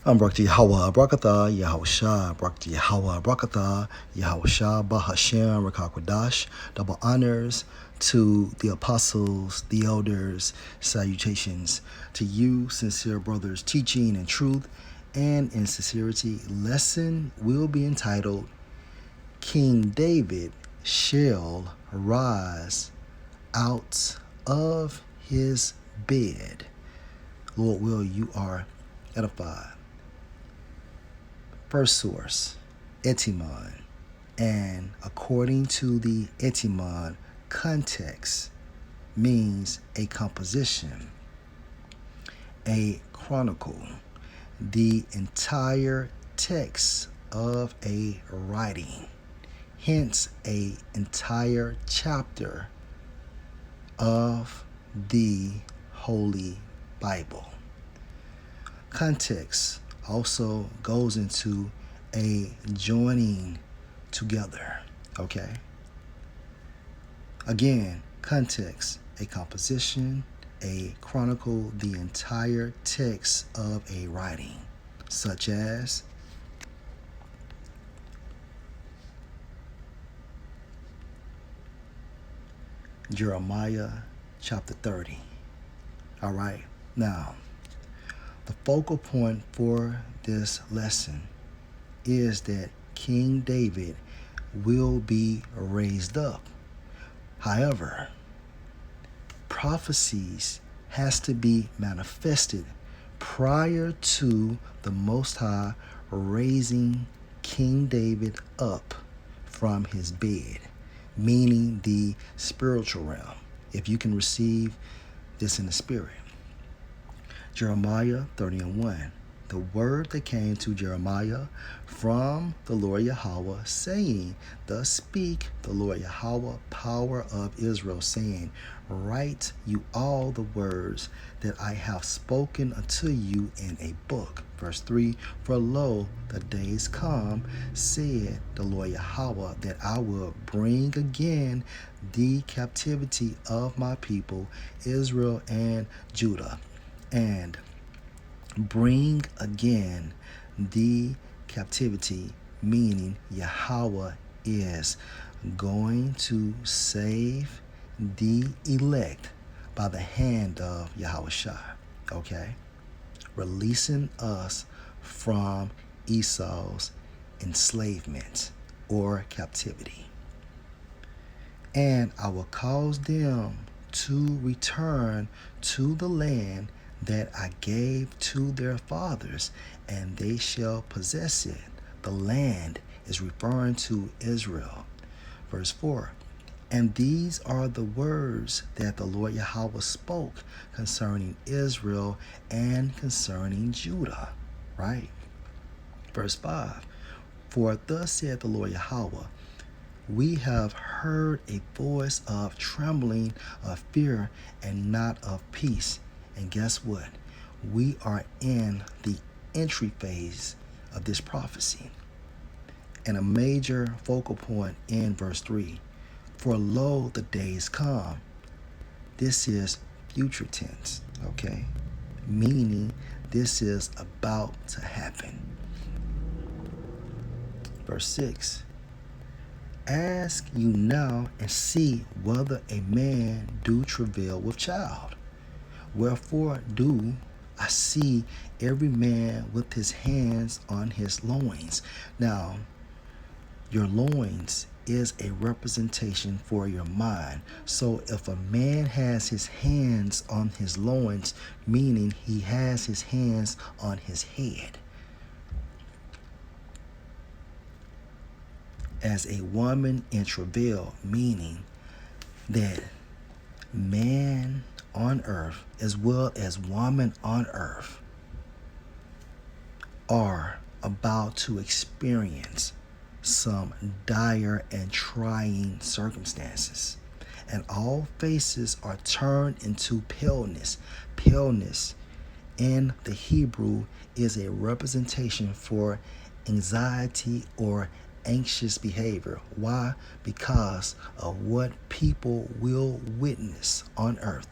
I'm Brakti Yahweh Brakatha, Yahusha, Brakti Yahweh Brakatha, Yahusha, Bahashem, Rakakwadash. Double honors to the apostles, the elders, salutations to you, sincere brothers, teaching in truth and in sincerity. Lesson will be entitled King David shall rise out of his bed. Lord will, you are edified. First source, Etymon, and according to the Etymon, context means a composition, a chronicle, the entire text of a writing, hence a entire chapter of the Holy Bible. Context also goes into a joining together, okay? Again, context, a composition, a chronicle, the entire text of a writing, such as Jeremiah chapter 30. All right, now, the focal point for this lesson is that King David will be raised up. However, prophecies has to be manifested prior to the Most High raising King David up from his bed, meaning the spiritual realm, if you can receive this in the spirit. Jeremiah 30:1. The word that came to Jeremiah from the Lord Yahweh, saying, Thus speak the Lord Yahweh, power of Israel, saying, Write you all the words that I have spoken unto you in a book. Verse 3, For lo, the days come, said the Lord Yahweh, that I will bring again the captivity of my people, Israel and Judah, and bring again the captivity, meaning Yahweh is going to save the elect by the hand of Yahushua, okay? Releasing us from Esau's enslavement or captivity. And I will cause them to return to the land that I gave to their fathers, and they shall possess it. The land is referring to Israel. Verse 4, And these are the words that the Lord Yahweh spoke concerning Israel and concerning Judah, right? Verse 5, For thus said the Lord Yahweh, we have heard a voice of trembling, of fear, and not of peace. And guess what? We are in the entry phase of this prophecy. And a major focal point in verse 3. For lo, the days come. This is future tense, okay? Meaning this is about to happen. Verse 6. Ask you now and see whether a man do travail with child. Wherefore do I see every man with his hands on his loins. Now, your loins is a representation for your mind. So if a man has his hands on his loins, meaning he has his hands on his head. As a woman in travail, meaning that man on earth as well as woman on earth are about to experience some dire and trying circumstances, and all faces are turned into paleness. Paleness in the Hebrew is a representation for anxiety or anxious behavior. Why? Because of what people will witness on earth.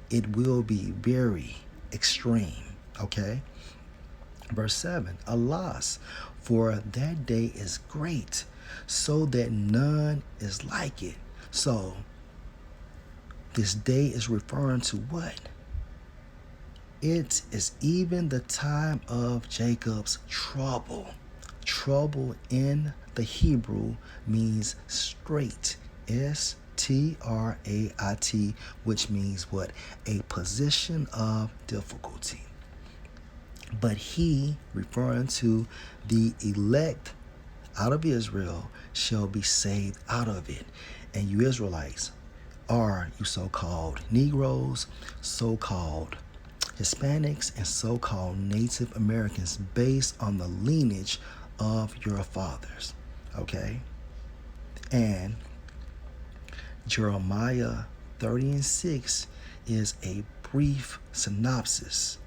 It will be very extreme, okay? Verse 7, alas, for that day is great, so that none is like it. So this day is referring to what? It is even the time of Jacob's trouble. Trouble in the Hebrew means straight. Strait, which means what? A position of difficulty. But he, referring to the elect out of Israel, shall be saved out of it. And you Israelites are you so-called Negroes, so-called Hispanics, and so-called Native Americans based on the lineage of your fathers. Okay? And Jeremiah 30:6 is a brief synopsis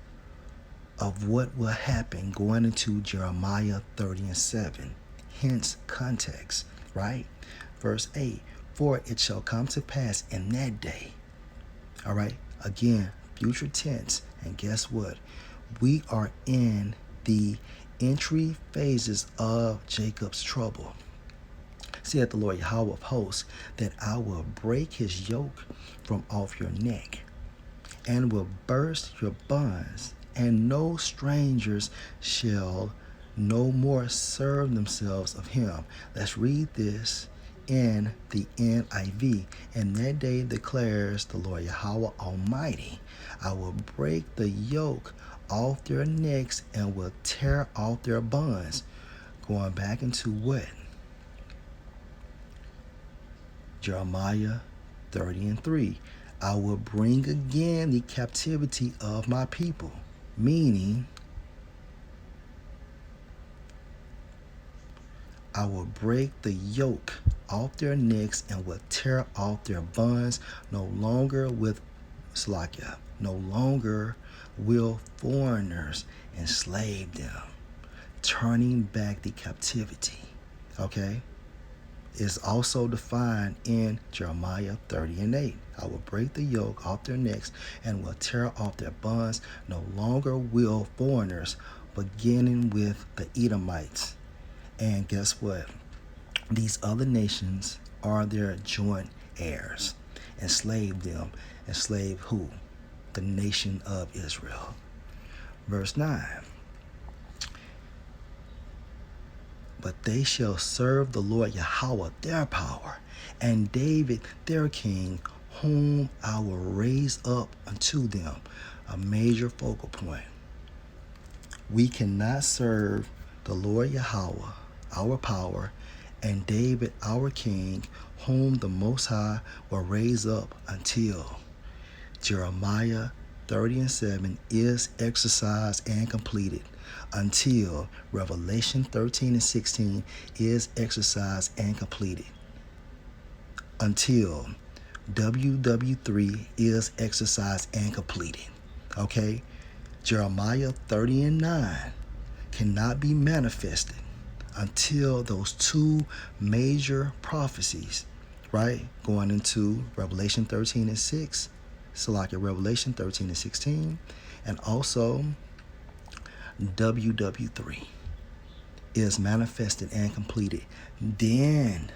of what will happen going into Jeremiah 30:7. Hence context, right? Verse 8, for it shall come to pass in that day. All right, again, future tense. And guess what? We are in the entry phases of Jacob's trouble. Said the Lord Yahweh of hosts, that I will break his yoke from off your neck and will burst your bonds, and no strangers shall no more serve themselves of him. Let's read this in the NIV. And that day declares the Lord Yahweh Almighty, I will break the yoke off their necks and will tear off their bonds. Going back into what? Jeremiah 30:3. I will bring again the captivity of my people, meaning I will break the yoke off their necks and will tear off their bonds. No longer will foreigners enslave them, turning back the captivity. Okay? Is also defined in Jeremiah 30:8. I will break the yoke off their necks and will tear off their bonds. No longer will foreigners, beginning with the Edomites. And guess what? These other nations are their joint heirs. Enslave them. Enslave who? The nation of Israel. Verse 9. But they shall serve the Lord Yahweh their power, and David their king, whom I will raise up unto them. A major focal point. We cannot serve the Lord Yahweh, our power, and David our king, whom the Most High will raise up until Jeremiah 30:7 is exercised and completed, until Revelation 13:16 is exercised and completed, until WW3 is exercised and completed. Okay? Jeremiah 30:9 cannot be manifested until those two major prophecies, right? Going into Revelation 13:6, Revelation 13:16, and also WW3 is manifested and completed. Then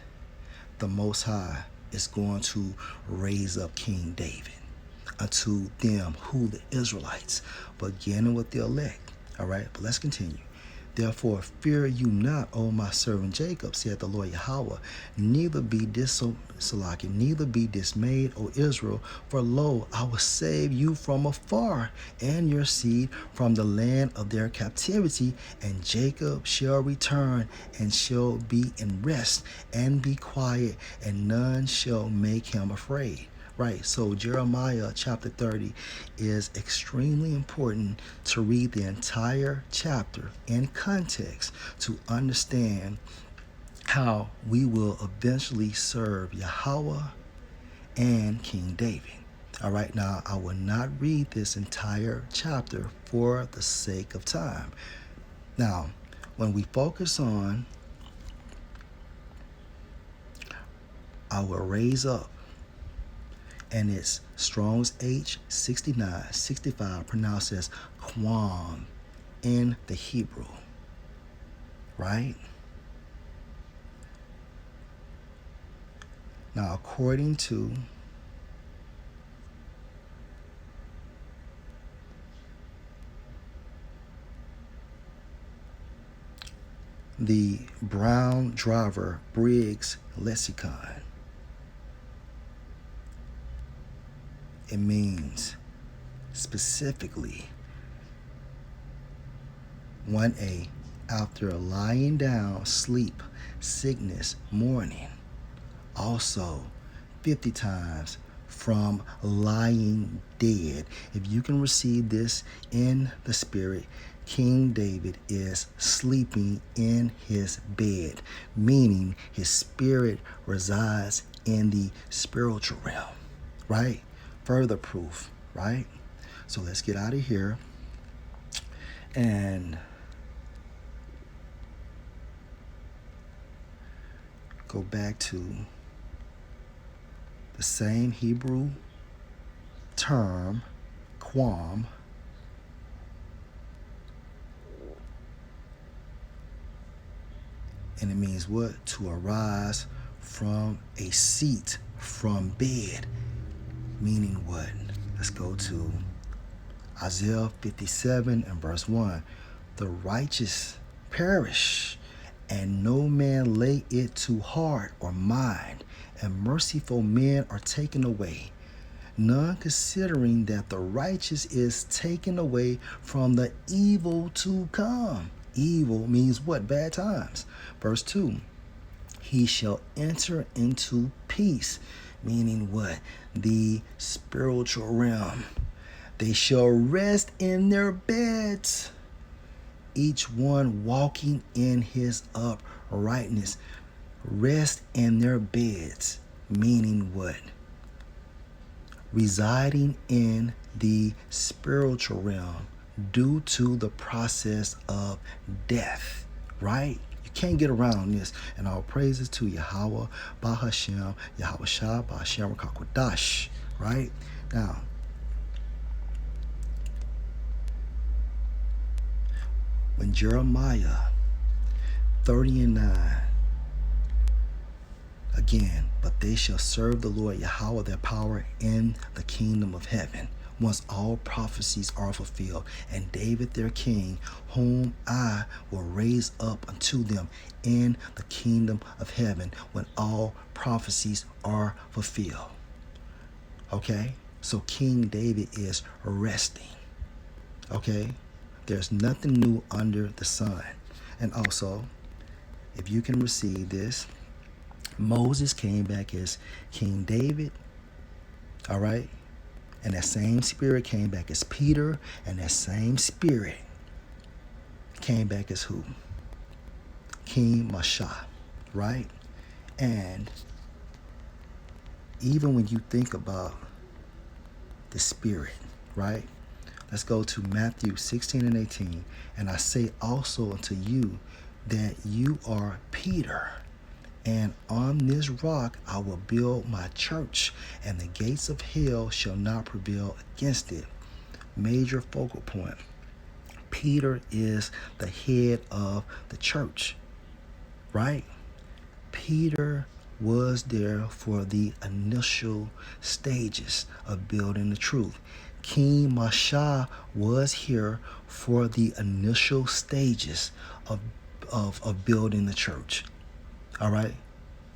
the Most High is going to raise up King David unto them, who? The Israelites, beginning with the elect. All right, but let's continue. Therefore, fear you not, O my servant Jacob, said the Lord Yahweh, neither be dismayed, O Israel, for lo, I will save you from afar, and your seed from the land of their captivity, and Jacob shall return, and shall be in rest, and be quiet, and none shall make him afraid. Right, so Jeremiah chapter 30 is extremely important to read the entire chapter in context to understand how we will eventually serve Yahweh and King David. All right, now I will not read this entire chapter for the sake of time. Now, when we focus on I will raise up, and it's Strong's H6965, pronounced as Quam in the Hebrew, right? Now, according to the Brown Driver Briggs lexicon, it means specifically 1A, after lying down, sleep, sickness, mourning. Also 50 times from lying dead. If you can receive this in the spirit, King David is sleeping in his bed, meaning his spirit resides in the spiritual realm, right? Further proof, right? So let's get out of here and go back to the same Hebrew term, quam, and it means what? To arise from a seat, from bed, meaning what? Let's go to Isaiah 57 and verse 1. The righteous perish, and no man lay it to heart or mind, and merciful men are taken away, none considering that the righteous is taken away from the evil to come. Evil means what? Bad times. Verse 2, he shall enter into peace, meaning what? The spiritual realm. They shall rest in their beds, each one walking in his uprightness. Rest in their beds, meaning what? Residing in the spiritual realm due to the process of death, right? You can't get around this. And all praises to Yahweh, Bahashem, Yahweh Shah, Bahashem Rakakwadash, right? Now, when Jeremiah 30 and 9, again, but they shall serve the Lord Yahweh their power in the kingdom of heaven, once all prophecies are fulfilled, and David their king, whom I will raise up unto them in the kingdom of heaven, when all prophecies are fulfilled. Okay? So King David is resting. Okay? There's nothing new under the sun. And also, if you can receive this, Moses came back as King David, all right? And that same spirit came back as Peter, and that same spirit came back as who? King Masha, right? And even when you think about the spirit, right? Let's go to Matthew 16 and 18. And I say also unto you that you are Peter, and on this rock I will build my church, and the gates of hell shall not prevail against it. Major focal point. Peter is the head of the church, right? Peter was there for the initial stages of building the truth. King Masha was here for the initial stages of building the church. All right.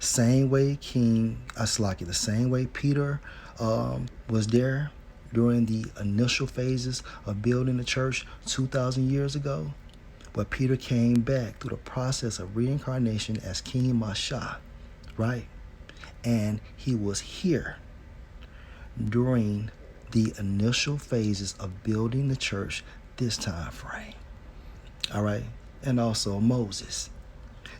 Same way the same way Peter was there during the initial phases of building the church 2,000 years ago. But Peter came back through the process of reincarnation as King Masha, right? And he was here during the initial phases of building the church this time frame. All right. And also Moses.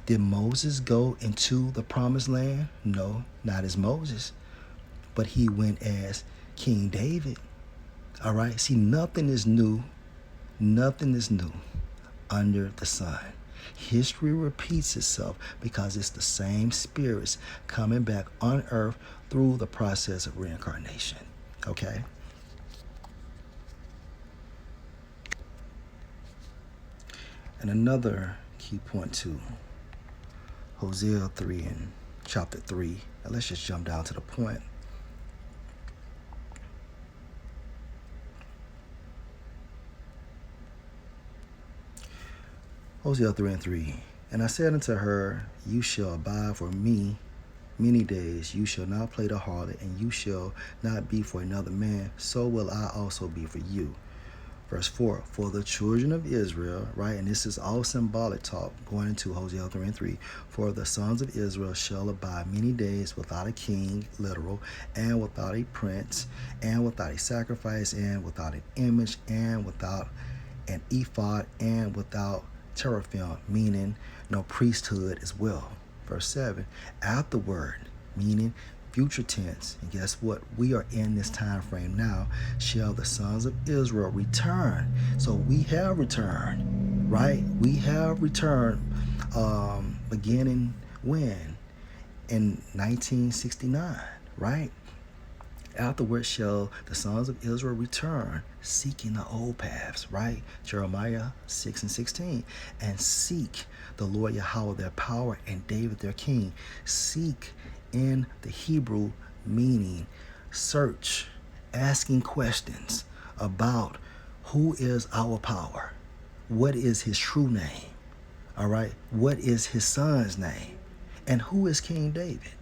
Did Moses go into the promised land? No, not as Moses, but he went as King David. All right. See, nothing is new under the sun. History repeats itself because it's the same spirits coming back on earth through the process of reincarnation. Okay. And another key point too, Hosea 3 and chapter 3. Now let's just jump down to the point. Hosea 3 and 3. And I said unto her, you shall abide for me many days. You shall not play the harlot, and you shall not be for another man. So will I also be for you. Verse 4, for the children of Israel, right, and this is all symbolic talk going into Hosea 3 and 3. For the sons of Israel shall abide many days without a king, literal, and without a prince, and without a sacrifice, and without an image, and without an ephod, and without teraphim, meaning no priesthood as well. Verse 7, afterward, meaning future tense, and guess what? We are in this time frame now. Shall the sons of Israel return? So we have returned, right? We have returned, beginning when? In 1969, right? Afterward shall the sons of Israel return, seeking the old paths, right? Jeremiah 6 and 16. And seek the Lord Yahweh their power and David their king. Seek in the Hebrew meaning search, asking questions about who is our power, what is his true name, all right, what is his son's name, and who is King David.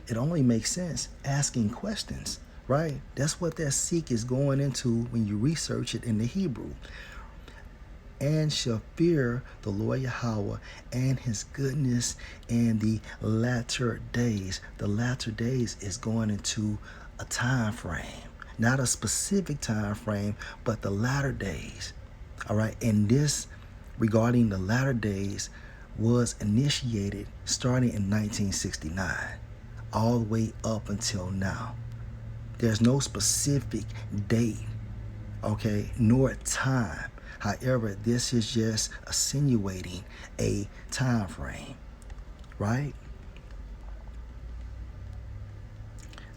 It only makes sense asking questions, right? That's what that seek is going into when you research it in the Hebrew. And shall fear the Lord Yahweh and his goodness in the latter days. The latter days is going into a time frame, not a specific time frame, but the latter days. All right. And this regarding the latter days was initiated starting in 1969, all the way up until now. There's no specific date, okay, nor time. However, this is just insinuating a time frame, right?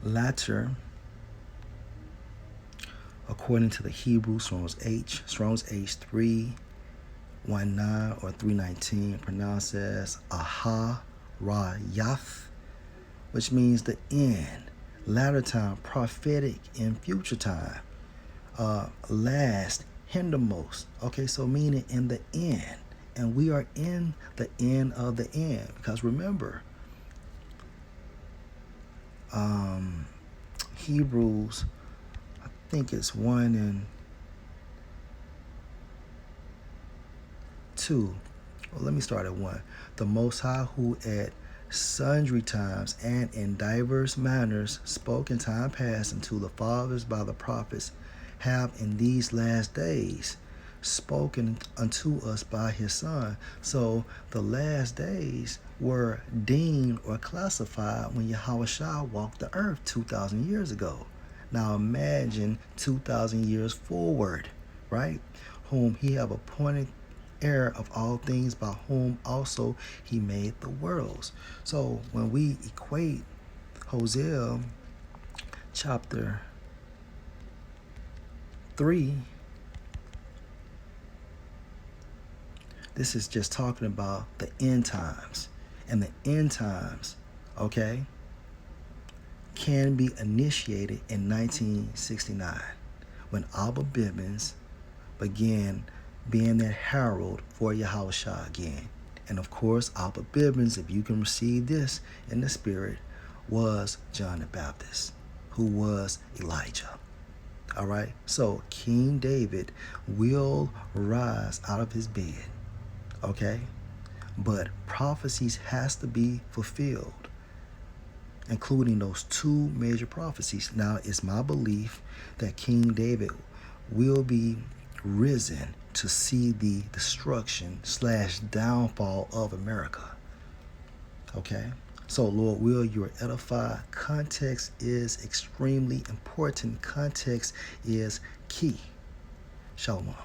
Latter, according to the Hebrew Strong's H 319 or 319, pronounced as Aha Ra Yath, which means the end, latter time, prophetic in future time, last, hindermost. Okay, so meaning in the end. And we are in the end of the end. Because remember, Hebrews, I think it's 1 and 2. Well, let me start at 1. The Most High, who at sundry times and in diverse manners spoke in time past unto the fathers by the prophets, have in these last days spoken unto us by his Son. So the last days were deemed or classified when Yahushua walked the earth 2,000 years ago. Now imagine 2,000 years forward, right? Whom he have appointed heir of all things, by whom also he made the worlds. So when we equate Hosea chapter 3, this is just talking about the end times. And the end times, okay, can be initiated in 1969 when Abba Bivens began being that herald for Yahushua again. And of course, Abba Bivens, if you can receive this in the spirit, was John the Baptist, who was Elijah. All right, so King David will rise out of his bed, okay? But prophecies has to be fulfilled, including those 2 major prophecies. Now, it's my belief that King David will be risen to see the destruction / downfall of America. Okay? So, Lord, will you are edified. Context is extremely important. Context is key. Shalom.